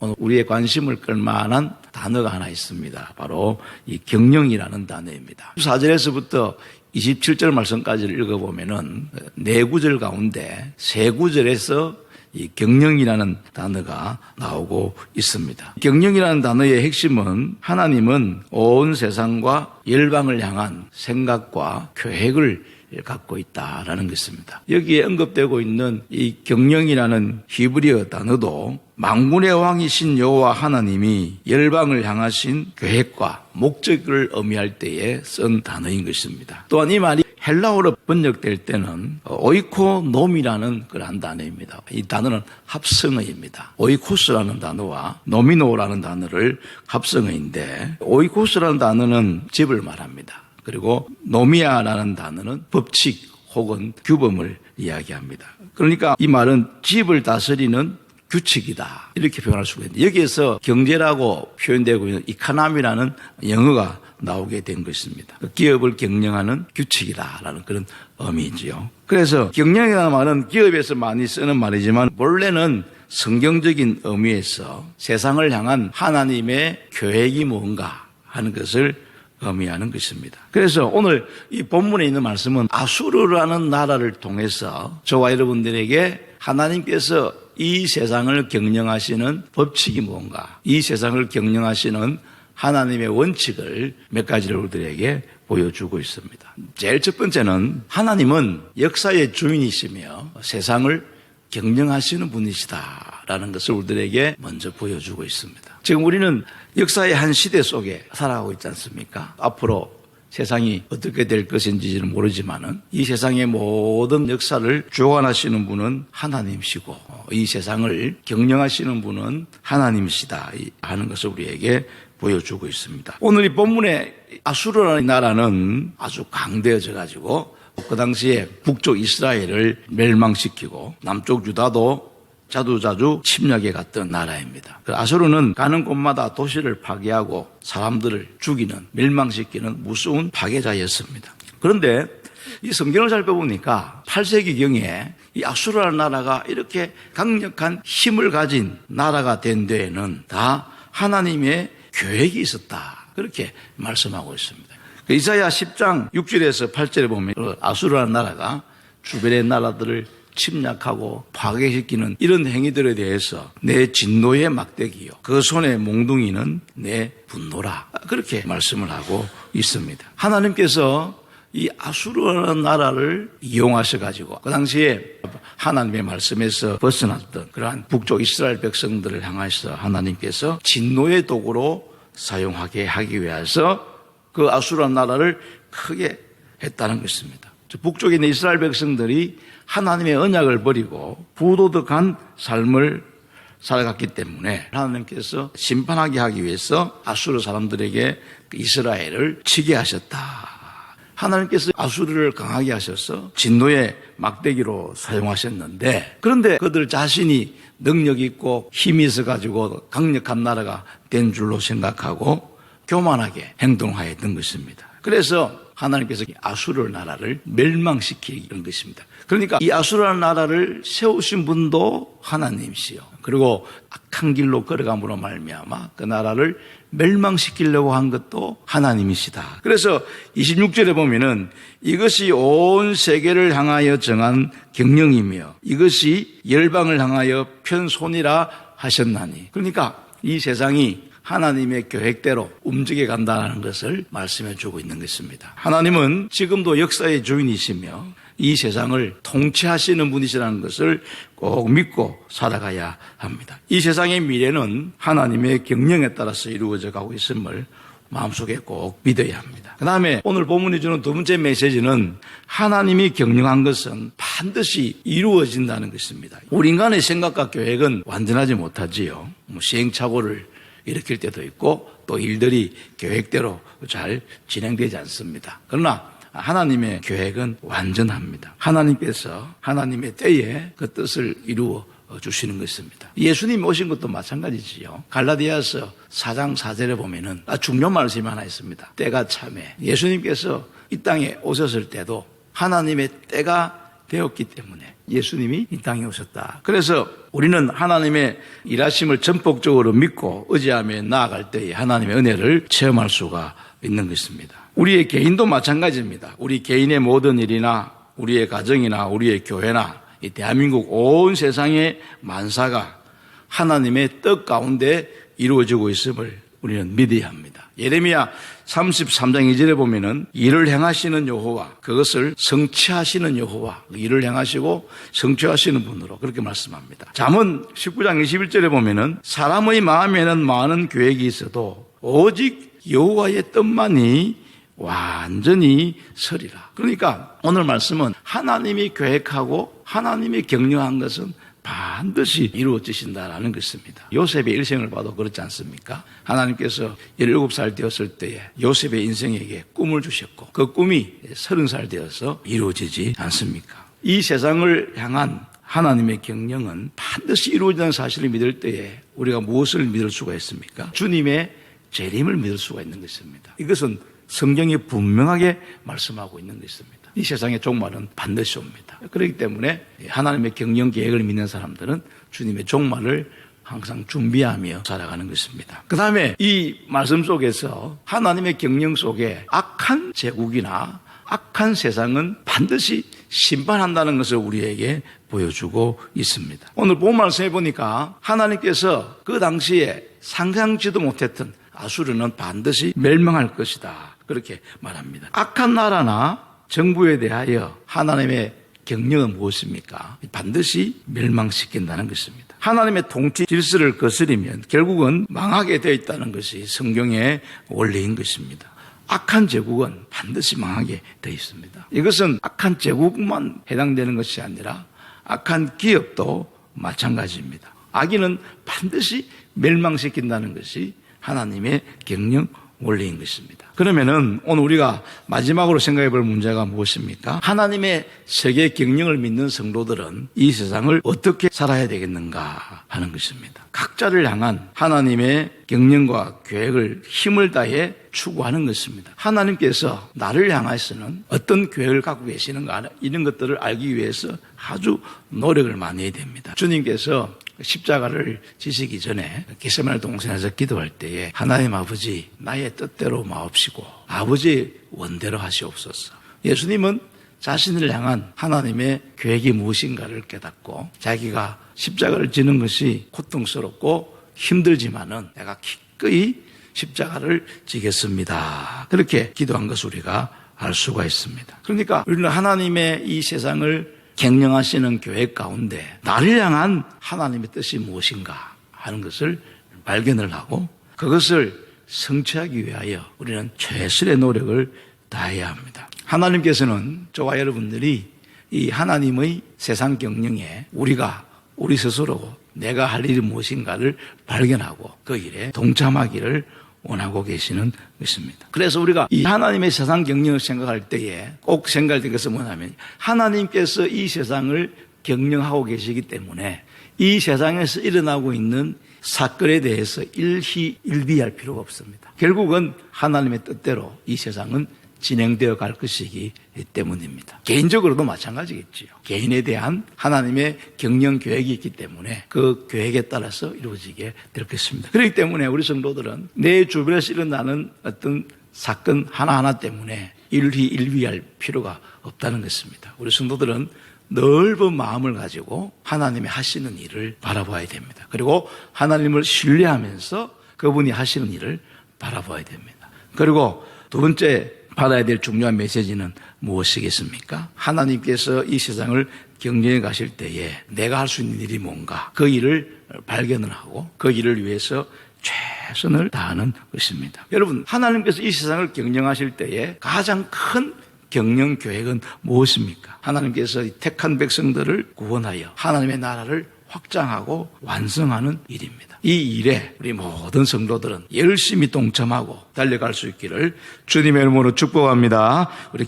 오늘 우리의 관심을 끌 만한 단어가 하나 있습니다. 바로 이 경영이라는 단어입니다. 4절에서부터 27절 말씀까지를 읽어보면은 네 구절 가운데 세 구절에서 이 경영이라는 단어가 나오고 있습니다. 경영이라는 단어의 핵심은 하나님은 온 세상과 열방을 향한 생각과 계획을 갖고 있다라는 것입니다. 여기에 언급되고 있는 이 경영이라는 히브리어 단어도 만군의 왕이신 여호와 하나님이 열방을 향하신 계획과 목적을 의미할 때에 쓴 단어인 것입니다. 또한 이 말이 헬라어로 번역될 때는 오이코노미라는 그런 단어입니다. 이 단어는 합성어입니다. 오이코스라는 단어와 노미노라는 단어를 합성어인데, 오이코스라는 단어는 집을 말합니다. 그리고 노미아라는 단어는 법칙 혹은 규범을 이야기합니다. 그러니까 이 말은 집을 다스리는 규칙이다, 이렇게 표현할 수가 있는데, 여기에서 경제라고 표현되고 있는 이카나미라는 영어가 나오게 된 것입니다. 기업을 경영하는 규칙이다라는 그런 의미이지요. 그래서 경영이라는 말은 기업에서 많이 쓰는 말이지만 원래는 성경적인 의미에서 세상을 향한 하나님의 계획이 뭔가 하는 것을 의미하는 것입니다. 그래서 오늘 이 본문에 있는 말씀은 아수르라는 나라를 통해서 저와 여러분들에게 하나님께서 이 세상을 경영하시는 법칙이 뭔가, 이 세상을 경영하시는 하나님의 원칙을 몇 가지를 우리들에게 보여주고 있습니다. 제일 첫 번째는 하나님은 역사의 주인이시며 세상을 경영하시는 분이시다라는 것을 우리들에게 먼저 보여주고 있습니다. 지금 우리는 역사의 한 시대 속에 살아가고 있지 않습니까? 앞으로 세상이 어떻게 될 것인지는 모르지만은 이 세상의 모든 역사를 주관하시는 분은 하나님이시고 이 세상을 경영하시는 분은 하나님이시다 하는 것을 우리에게 보여주고 있습니다. 오늘 이 본문의 아수르라는 나라는 아주 강대해져 가지고 그 당시에 북쪽 이스라엘을 멸망시키고 남쪽 유다도 자주자주 침략해 갔던 나라입니다. 아수르는 가는 곳마다 도시를 파괴하고 사람들을 죽이는, 멸망시키는 무서운 파괴자였습니다. 그런데 이 성경을 살펴보니까 8세기경에 이 아수르라는 나라가 이렇게 강력한 힘을 가진 나라가 된 데에는 다 하나님의 계획이 있었다, 그렇게 말씀하고 있습니다. 이사야 10장 6절에서 8절에 보면 아수르라는 나라가 주변의 나라들을 침략하고 파괴시키는 이런 행위들에 대해서 내 진노의 막대기요, 그 손의 몽둥이는 내 분노라, 그렇게 말씀을 하고 있습니다. 하나님께서 이 아수르라는 나라를 이용하셔가지고 그 당시에 하나님의 말씀에서 벗어났던 그러한 북쪽 이스라엘 백성들을 향하셔서 하나님께서 진노의 도구로 사용하게 하기 위해서 그 아수르라는 나라를 크게 했다는 것입니다. 북쪽에 있는 이스라엘 백성들이 하나님의 언약을 버리고 부도덕한 삶을 살아갔기 때문에 하나님께서 심판하게 하기 위해서 아수르 사람들에게 이스라엘을 치게 하셨다. 하나님께서 아수르를 강하게 하셔서 진노의 막대기로 사용하셨는데, 그런데 그들 자신이 능력 있고 힘이 있어가지고 강력한 나라가 된 줄로 생각하고 교만하게 행동하였던 것입니다. 그래서 하나님께서 아수르 나라를 멸망시키는 것입니다. 그러니까 이 아수르 나라를 세우신 분도 하나님이시요, 그리고 악한 길로 걸어감으로 말미암아 그 나라를 멸망시키려고 한 것도 하나님이시다. 그래서 26절에 보면은 이것이 온 세계를 향하여 정한 경영이며 이것이 열방을 향하여 편손이라 하셨나니, 그러니까 이 세상이 하나님의 계획대로 움직여 간다는 것을 말씀해 주고 있는 것입니다. 하나님은 지금도 역사의 주인이시며 이 세상을 통치하시는 분이시라는 것을 꼭 믿고 살아가야 합니다. 이 세상의 미래는 하나님의 경영에 따라서 이루어져 가고 있음을 마음속에 꼭 믿어야 합니다. 그 다음에 오늘 본문이 주는 두 번째 메시지는 하나님이 경영한 것은 반드시 이루어진다는 것입니다. 우리 인간의 생각과 계획은 완전하지 못하지요. 시행착오를 일으킬 때도 있고 또 일들이 계획대로 잘 진행되지 않습니다. 그러나 하나님의 계획은 완전합니다. 하나님께서 하나님의 때에 그 뜻을 이루어 주시는 것입니다. 예수님 오신 것도 마찬가지지요. 갈라디아서 4장 4절에 보면은 중요한 말씀이 하나 있습니다. 때가 참에 예수님께서 이 땅에 오셨을 때도 하나님의 때가 되었기 때문에 예수님이 이 땅에 오셨다. 그래서 우리는 하나님의 일하심을 전폭적으로 믿고 의지하며 나아갈 때에 하나님의 은혜를 체험할 수가 있는 것입니다. 우리의 개인도 마찬가지입니다. 우리 개인의 모든 일이나 우리의 가정이나 우리의 교회나 이 대한민국 온 세상의 만사가 하나님의 뜻 가운데 이루어지고 있음을 우리는 믿어야 합니다. 예레미야 33장 2절에 보면은 일을 행하시는 여호와, 그것을 성취하시는 여호와, 일을 행하시고 성취하시는 분으로 그렇게 말씀합니다. 잠언 19장 21절에 보면은 사람의 마음에는 많은 계획이 있어도 오직 여호와의 뜻만이 완전히 서리라. 그러니까 오늘 말씀은 하나님이 계획하고 하나님이 격려한 것은 반드시 이루어지신다라는 것입니다. 요셉의 일생을 봐도 그렇지 않습니까? 하나님께서 17살 되었을 때에 요셉의 인생에게 꿈을 주셨고 그 꿈이 30살 되어서 이루어지지 않습니까? 이 세상을 향한 하나님의 경영은 반드시 이루어지는 사실을 믿을 때에 우리가 무엇을 믿을 수가 있습니까? 주님의 재림을 믿을 수가 있는 것입니다. 이것은 성경이 분명하게 말씀하고 있는 것입니다. 이 세상의 종말은 반드시 옵니다. 그렇기 때문에 하나님의 경영 계획을 믿는 사람들은 주님의 종말을 항상 준비하며 살아가는 것입니다. 그 다음에 이 말씀 속에서 하나님의 경영 속에 악한 제국이나 악한 세상은 반드시 심판한다는 것을 우리에게 보여주고 있습니다. 오늘 본 말씀해 보니까 하나님께서 그 당시에 상상지도 못했던 아수르는 반드시 멸망할 것이다. 그렇게 말합니다. 악한 나라나 정부에 대하여 하나님의 경영은 무엇입니까? 반드시 멸망시킨다는 것입니다. 하나님의 통치 질서를 거스리면 결국은 망하게 되어 있다는 것이 성경의 원리인 것입니다. 악한 제국은 반드시 망하게 되어 있습니다. 이것은 악한 제국만 해당되는 것이 아니라 악한 기업도 마찬가지입니다. 악인은 반드시 멸망시킨다는 것이 하나님의 경영 원리인 것입니다. 그러면은 오늘 우리가 마지막으로 생각해 볼 문제가 무엇입니까? 하나님의 세계 경영을 믿는 성도들은 이 세상을 어떻게 살아야 되겠는가 하는 것입니다. 각자를 향한 하나님의 경영과 계획을 힘을 다해 추구하는 것입니다. 하나님께서 나를 향해서는 어떤 계획을 갖고 계시는가 이런 것들을 알기 위해서 아주 노력을 많이 해야 됩니다. 주님께서 십자가를 지시기 전에 겟세마네 동산에서 기도할 때에 하나님 아버지 나의 뜻대로 마옵시고 아버지의 원대로 하시옵소서. 예수님은 자신을 향한 하나님의 계획이 무엇인가를 깨닫고 자기가 십자가를 지는 것이 고통스럽고 힘들지만은 내가 기꺼이 십자가를 지겠습니다. 그렇게 기도한 것을 우리가 알 수가 있습니다. 그러니까 우리는 하나님의 이 세상을 경영하시는 계획 가운데 나를 향한 하나님의 뜻이 무엇인가 하는 것을 발견을 하고 그것을 성취하기 위하여 우리는 최선의 노력을 다해야 합니다. 하나님께서는 저와 여러분들이 이 하나님의 세상 경영에 우리가 우리 스스로 내가 할 일이 무엇인가를 발견하고 그 일에 동참하기를 원하고 계시는 것입니다. 그래서 우리가 이 하나님의 세상 경영을 생각할 때에 꼭 생각할 것은 뭐냐면 하나님께서 이 세상을 경영하고 계시기 때문에 이 세상에서 일어나고 있는 사건에 대해서 일희일비할 필요가 없습니다. 결국은 하나님의 뜻대로 이 세상은 진행되어 갈 것이기 때문입니다. 개인적으로도 마찬가지겠지요. 개인에 대한 하나님의 경영 계획이 있기 때문에 그 계획에 따라서 이루어지게 될 것입니다. 그렇기 때문에 우리 성도들은 내 주변에서 일어나는 어떤 사건 하나하나 때문에 일희일비할 필요가 없다는 것입니다. 우리 성도들은 넓은 마음을 가지고 하나님이 하시는 일을 바라봐야 됩니다. 그리고 하나님을 신뢰하면서 그분이 하시는 일을 바라봐야 됩니다. 그리고 두 번째 받아야 될 중요한 메시지는 무엇이겠습니까? 하나님께서 이 세상을 경영해 가실 때에 내가 할 수 있는 일이 뭔가 그 일을 발견을 하고 그 일을 위해서 최선을 다하는 것입니다. 여러분, 하나님께서 이 세상을 경영하실 때에 가장 큰 경영 계획은 무엇입니까? 하나님께서 택한 백성들을 구원하여 하나님의 나라를 확장하고 완성하는 일입니다. 이 일에 우리 모든 성도들은 열심히 동참하고 달려갈 수 있기를 주님의 이름으로 축복합니다. 우리